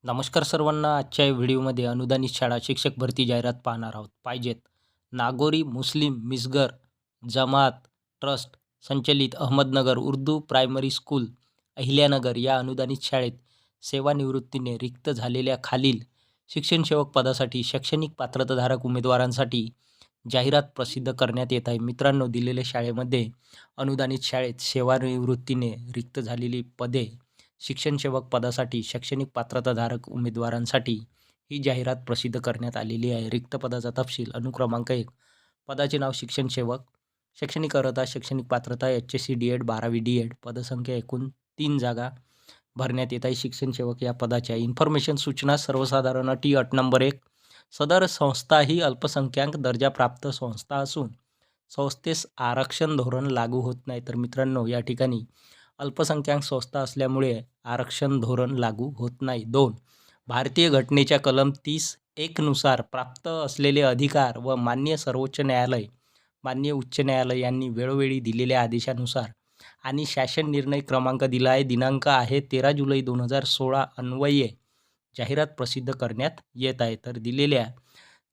नमस्कार सर्वांना. आजच्या या व्हिडिओमध्ये अनुदानित शाळा शिक्षक भरती जाहिरात पाहणार आहोत. पाहिजेत नागोरी मुस्लिम मिसगर जमात ट्रस्ट संचलित अहमदनगर उर्दू प्रायमरी स्कूल अहिल्यानगर या अनुदानित शाळेत सेवानिवृत्तीने रिक्त झालेल्या खालील शिक्षण सेवक पदासाठी शैक्षणिक पात्रताधारक उमेदवारांसाठी जाहिरात प्रसिद्ध करण्यात येत आहे. मित्रांनो, दिलेल्या शाळेमध्ये अनुदानित शाळेत सेवानिवृत्तीने रिक्त झालेली पदे शिक्षण सेवक पदासाठी शैक्षणिक पात्रताधारक उमेदवारांसाठी ही जाहिरात प्रसिद्ध करण्यात आलेली आहे. रिक्त पदाचा तपशील. अनुक्रमांक 1. पदाचे नाव शिक्षण सेवक. शैक्षणिक अर्हता शैक्षणिक पात्रता HSC D.Ed 12वी D.Ed. पदसंख्या एकूण 3 जागा भरण्यात येत आहे शिक्षण सेवक या पदाच्या. इन्फॉर्मेशन सूचना सर्वसाधारण अटी. अट नंबर 1. सदर संस्था ही अल्पसंख्याक दर्जाप्राप्त संस्था असून संस्थेस आरक्षण धोरण लागू होत नाही. तर मित्रांनो, या ठिकाणी अल्पसंख्याक संस्था असल्यामुळे आरक्षण धोरण लागू होत नाही. 2. भारतीय घटनेच्या कलम 30(1) नुसार प्राप्त असलेले अधिकार व माननीय सर्वोच्च न्यायालय, माननीय उच्च न्यायालय यांनी वेळोवेळी दिलेल्या आदेशानुसार आणि शासन निर्णय क्रमांक दिला आहे दिनांक आहे 13 जुलै 2016 अन्वये जाहिरात प्रसिद्ध करण्यात येत आहे. तर दिलेल्या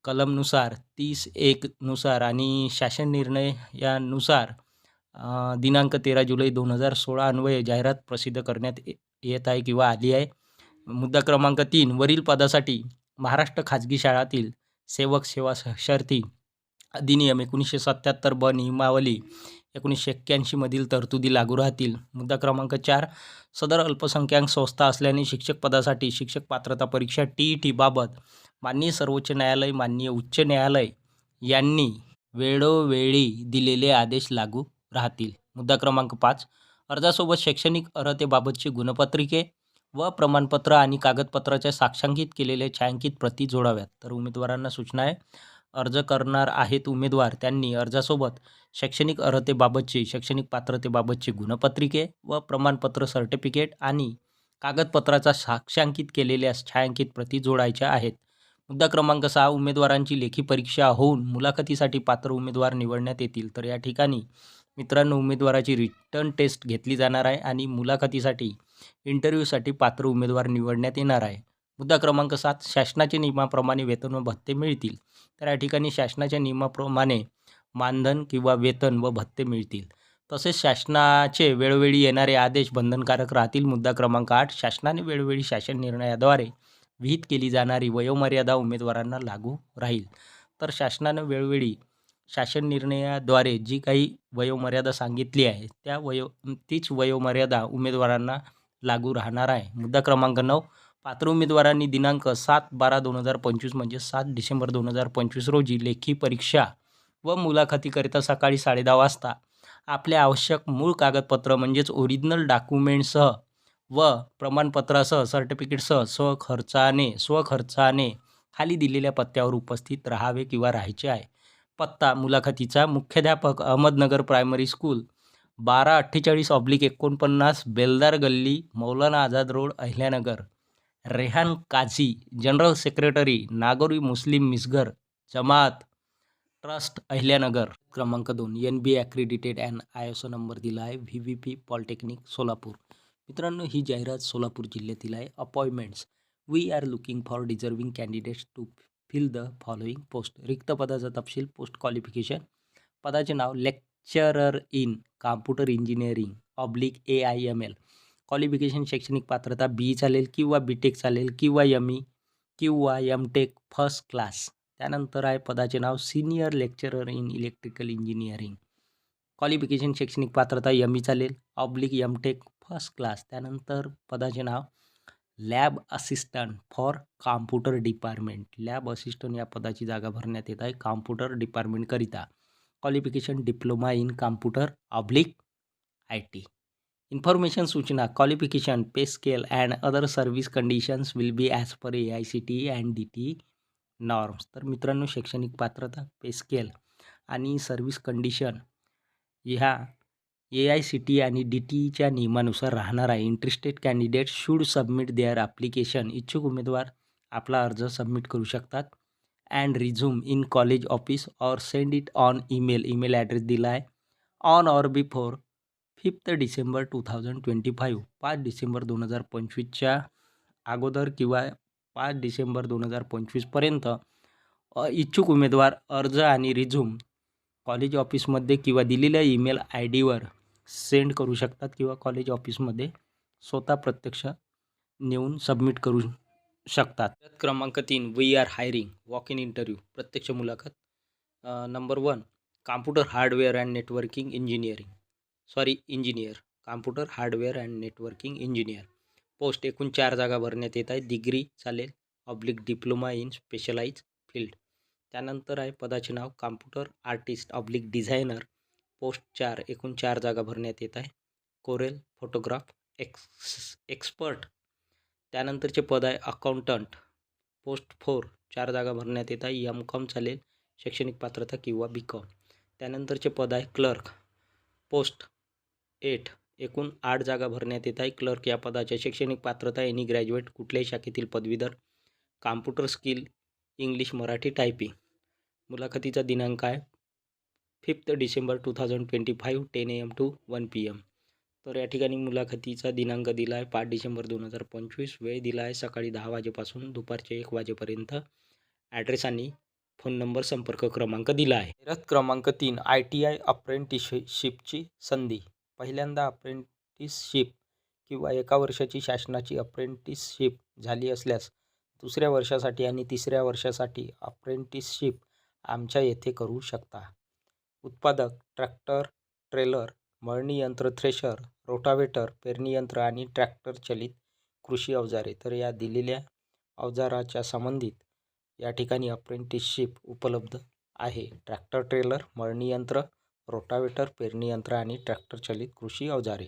कलमनुसार 30(1) नुसार आणि शासन निर्णय यानुसार दिनांक 13 जुलै 2016 अन्वये जाहिरात प्रसिद्ध करण्यात येत आहे किंवा आली आहे. मुद्दा क्रमांक 3. वरील पदासाठी महाराष्ट्र खाजगी शाळातील सेवक सेवा शर्ती अधिनियम 1977 ब नियमावली 1981 मधील तरतुदी लागू राहतील. मुद्दा क्रमांक 4. सदर अल्पसंख्याक संस्था असल्याने शिक्षक पदासाठी शिक्षक पात्रता परीक्षा TET बाबत माननीय सर्वोच्च न्यायालय, माननीय उच्च न्यायालय यांनी वेळोवेळी दिलेले आदेश लागू राहतील. मुद्दा क्रमांक 5. अर्जासोबत शैक्षणिक अर्हतेबाबतची गुणपत्रिके व प्रमाणपत्र आणि कागदपत्राच्या साक्षांकित केलेल्या छायांकित प्रती जोडाव्यात. तर उमेदवारांना सूचना आहे. अर्ज करणार आहेत उमेदवार त्यांनी अर्जासोबत शैक्षणिक अर्हतेबाबतची शैक्षणिक पात्रतेबाबतची गुणपत्रिके व प्रमाणपत्र सर्टिफिकेट आणि कागदपत्राचा साक्षांकित केलेल्या छायांकित प्रती जोडायच्या आहेत. मुद्दा क्रमांक 6. उमेदवारांची लेखी परीक्षा होऊन मुलाखतीसाठी पात्र उमेदवार निवडण्यात येतील. तर या ठिकाणी मित्रांनो, उमेदवाराची रिटर्न टेस्ट घेतली जाणार आहे आणि मुलाखतीसाठी इंटरव्ह्यूसाठी पात्र उमेदवार निवडण्यात येणार आहे. मुद्दा क्रमांक 7. शासनाच्या नियमाप्रमाणे वेतन व भत्ते मिळतील. तर या ठिकाणी शासनाच्या नियमाप्रमाणे मानधन किंवा वेतन व भत्ते मिळतील. तसेच शासनाचे वेळोवेळी येणारे आदेश बंधनकारक राहतील. मुद्दा क्रमांक 8. शासनाने वेळोवेळी शासन निर्णयाद्वारे विहित केली जाणारी वयोमर्यादा उमेदवारांना लागू राहील. तर शासनानं वेळोवेळी शासन निर्णयाद्वारे जी काही वयोमर्यादा सांगितली आहे तीच वयोमर्यादा उमेदवारांना लागू राहणार आहे. मुद्दा क्रमांक 9. पात्र उमेदवारांनी दिनांक 7/12/2025 म्हणजे 7 डिसेंबर 2025 रोजी लेखी परीक्षा व मुलाखतीकरिता सकाळी 10:30 वाजता आपल्या आवश्यक मूळ कागदपत्र म्हणजेच ओरिजिनल डॉक्युमेंटसह व प्रमाणपत्रासह सर्टिफिकेटसह स्वखर्चाने खाली दिलेल्या पत्त्यावर उपस्थित राहावे किंवा राहायचे आहे. पत्ता मुलाखतीचा मुख्याध्यापक Ahmednagar primary school 1248/49 Beldar Galli Maulana Azad road Ahilyanagar. Rehan Kazi general secretary Nagori Muslim Misgar Jamat trust Ahilyanagar. क्रमांक 2. NB accredited and ISO number दिला आहे VVP पॉलिटेक्निक सोलापूर. मित्रांनो, ही जाहिरात सोलापूर जिल्ह्यातील आहे. Appointments. We are looking for deserving candidates to fill the following post. रिक्त पदाचा तपशील. Post qualification. पदाचे नाव lecturer in computer engineering /AIML. Qualification शैक्षणिक पात्रता BE चालेल किंवा BTech चालेल किंवा ME किंवा MTech फर्स्ट क्लास. त्यानंतर आहे पदाचे नाव senior lecturer in electrical engineering. Qualification शैक्षणिक पात्रता ME चालेल /MTech फर्स्ट क्लास. त्यानंतर पदाचे नाव lab assistant for computer department. Lab assistant या पदाची जागा भरण्यात येत आहे कॉम्प्युटर डिपार्टमेंटकरिता. Qualification diploma in computer /IT. Information सूचना. Qualification pay scale and other service conditions will be as per AICTE and DTE norms. तर मित्रांनो, शैक्षणिक पात्रता, पे स्केल आणि सर्व्हिस कंडिशन ह्या AICTE आणि DTEच्या नियमानुसार राहणार आहे. Interested candidate should submit their application. इच्छुक उमेदवार आपला अर्ज सबमिट करू शकतात. And resume in college office or send it on email. Email address दिला आहे on or before 5 December 2025. 5 December 2025च्या अगोदर किंवा 5 डिसेंबर 2025पर्यंत इच्छुक उमेदवार अर्ज आणि रिझ्यूम कॉलेज ऑफिसमध्ये किंवा दिलेल्या ईमेल आय डीवर सेंड करू शकतात किंवा कॉलेज ऑफिसमध्ये स्वतः प्रत्यक्ष नेऊन सबमिट करू शकतात. क्रमांक 3, we are hiring walk in interview प्रत्यक्ष मुलाखत. Number 1, computer hardware and networking engineer computer hardware and networking engineer post. एकूण 4 जागा भरण्यात येत आहे. डिग्री चालेल डिप्लोमा इन स्पेशलाइज फील्ड. त्यानंतर आहे पदाचे नाव कॉम्प्युटर आर्टिस्ट डिझायनर पोस्ट 4. एकूण 4 जागा भरण्यात येत आहे. Corel photograph expert. त्यानंतरचे पद आहे अकाउंटंट पोस्ट 4. 4 जागा भरण्यात येत आहे. M.Com चालेल, शैक्षणिक पात्रता किंवा B.Com. त्यानंतरचे पद आहे क्लर्क पोस्ट 8. एकूण 8 जागा भरण्यात येत आहे. क्लर्क या पदाच्या शैक्षणिक पात्रता एनी ग्रॅज्युएट कुठल्याही शाखेतील पदवीधर, computer skill English Marathi typing. मुलाखतीचा दिनांक आहे 5 डिसेंबर 2025 10 AM to 1 PM. तर या ठिकाणी मुलाखतीचा दिनांक दिला आहे 5 डिसेंबर 2025. वेळ दिला आहे सकाळी 10 वाजेपासून दुपारचे 1 वाजेपर्यंत. ॲड्रेस आणि फोन नंबर संपर्क क्रमांक दिला आहे. जाहिरात क्रमांक 3, ITI अप्रेंटिसशिपची संधी. पहिल्यांदा अप्रेंटिसशिप किंवा 1 वर्षाची शासनाची अप्रेंटिसशिप झाली असल्यास दुसऱ्या वर्षासाठी आणि तिसऱ्या वर्षासाठी अप्रेंटिसशिप आमच्या येथे करू शकता. उत्पादक ट्रॅक्टर, ट्रेलर, मळणी यंत्र, थ्रेशर, रोटावेटर, पेरणी यंत्र आणि ट्रॅक्टर चलित कृषी अवजारे. तर या दिलेल्या अवजाराच्या संबंधित या ठिकाणी अप्रेंटिसशिप उपलब्ध आहे. ट्रॅक्टर, ट्रेलर, मळणी यंत्र, रोटावेटर, पेरणी यंत्र आणि ट्रॅक्टर चलित कृषी अवजारे.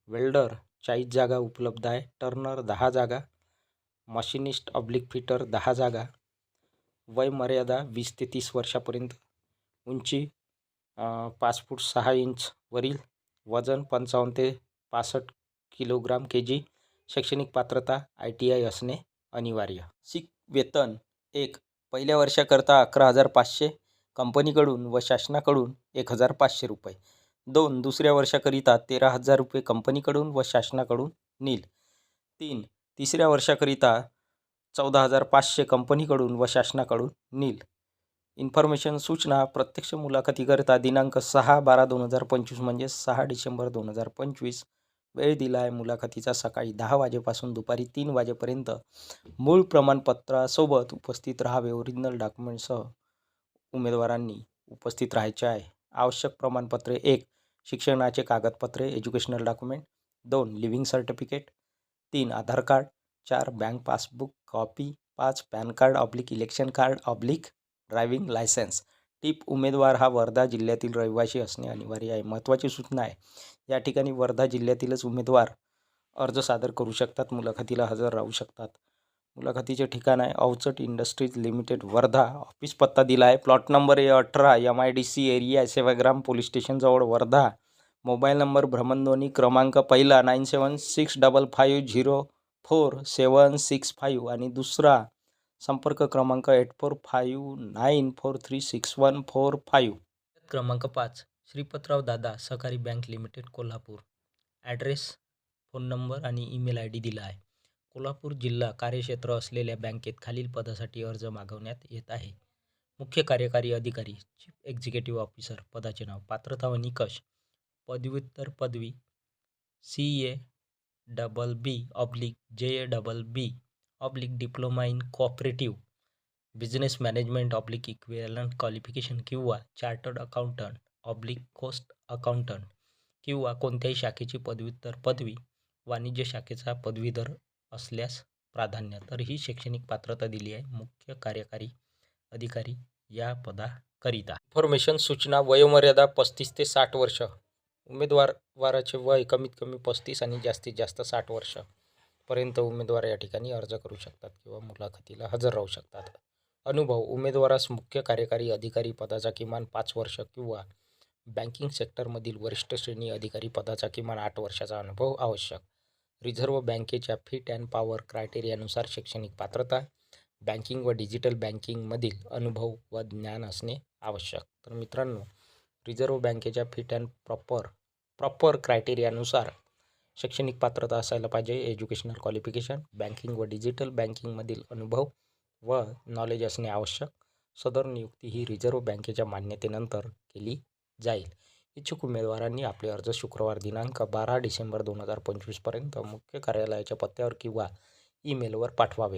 वेल्डर 40 जागा उपलब्ध आहे. टर्नर 10 जागा. मशिनिस्ट फिटर 10 जागा. वय मर्यादा 20 ते 30 वर्षापर्यंत. उंची 5 फूट 6 इंच वरील. वजन 55 ते 65 किलोग्राम kg. शैक्षणिक पात्रता ITI असणे अनिवार्य. वेतन 1. पहिल्या वर्षाकरता 11,500 कंपनीकडून व शासनाकडून 1,500 रुपये. 2. दुसऱ्या वर्षाकरिता 13,000 रुपये कंपनीकडून व शासनाकडून नील. 3. तिसऱ्या वर्षाकरिता 14,500 कंपनीकडून व शासनाकडून नील. इन्फॉर्मेशन सूचना प्रत्यक्ष मुलाखतीकरिता दिनांक 6/12/2025 म्हणजे 6 डिसेंबर 2025. वेळ दिला आहे मुलाखतीचा सकाळी 10 वाजेपासून दुपारी 3 वाजेपर्यंत. मूळ प्रमाणपत्रासोबत उपस्थित राहावे. ओरिजिनल डॉक्युमेंटसह उमेदवारांनी उपस्थित राहायचे आहे. आवश्यक प्रमाणपत्रे 1. शिक्षणाचे कागदपत्रे educational document. 2. Leaving certificate. 3. Aadhaar card. 4. Bank passbook copy. 5. PAN card election card driving licence. Tip: उमेदवार हा वर्धा जिल्ह्यातील रहिवासी असणे अनिवार्य आहे. महत्त्वाची सूचना आहे, या ठिकाणी वर्धा जिल्ह्यातीलच उमेदवार अर्ज सादर करू शकतात, मुलाखतीला हजर राहू शकतात. मुलाखतीचे ठिकाण आहे Awachat industries limited Wardha. Office पत्ता दिला आहे plot number A18 MIDC area Sevagram police स्टेशनजवळ वर्धा. मोबाईल नंबर भ्रमणध्वनी क्रमांक पहिला 9765550465 आणि दुसरा संपर्क क्रमांक 8459436145. क्रमांक 5, श्रीपतराव दादा सहकारी bank limited Kolhapur. Address, phone number आणि ईमेल ID दिला आहे. कोल्हापूर जिल्हा कार्यक्षेत्र असलेल्या बँकेत खालील पदासाठी अर्ज मागवण्यात येत आहे. मुख्य कार्यकारी अधिकारी चीफ एक्झिक्युटिव्ह ऑफिसर. पदाचे नाव. पात्रता व निकष. पदव्युत्तर पदवी CA/BB/JABB/ diploma in cooperative business management equivalent qualification किंवा चार्टर्ड अकाउंटंट कॉस्ट अकाउंटंट किंवा कोणत्याही शाखेची पदव्युत्तर पदवी. वाणिज्य शाखेचा पदवीधर असल्यास प्राधान्य. तर ही शैक्षणिक पात्रता दिली आहे मुख्य कार्यकारी अधिकारी या पदाकरिता. इन्फॉर्मेशन सूचना वयोमर्यादा 35 ते 60 वर्ष. उमेदवाराचे वय कमीत कमी 35 आणि जास्तीत जास्त 60 वर्षापर्यंत उमेदवार या ठिकाणी अर्ज करू शकतात किंवा मुलाखतीला हजर राहू शकतात. अनुभव. उमेदवारास मुख्य कार्यकारी अधिकारी पदाचा किमान 5 वर्ष किंवा बँकिंग सेक्टरमधील वरिष्ठ श्रेणी अधिकारी पदाचा किमान 8 वर्षाचा अनुभव आवश्यक. रिझर्व्ह बँकेच्या फिट अँड पॉवर क्रायटेरियानुसार शैक्षणिक पात्रता. बँकिंग व डिजिटल बँकिंगमधील अनुभव व ज्ञान असणे आवश्यक. तर मित्रांनो, रिझर्व्ह बँकेच्या फिट अँड प्रॉपर क्रायटेरियानुसार शैक्षणिक पात्रता असायला पाहिजे. एज्युकेशनल क्वालिफिकेशन, बँकिंग व डिजिटल बँकिंगमधील अनुभव व नॉलेज असणे आवश्यक. सदर नियुक्ती ही रिझर्व्ह बँकेच्या मान्यतेनंतर केली जाईल. इच्छुक उमेदवारांनी आपले अर्ज शुक्रवार दिनांक 12 डिसेंबर 2025 पर्यंत मुख्य कार्यालयाच्या पत्त्यावर किंवा ईमेलवर पाठवावेत.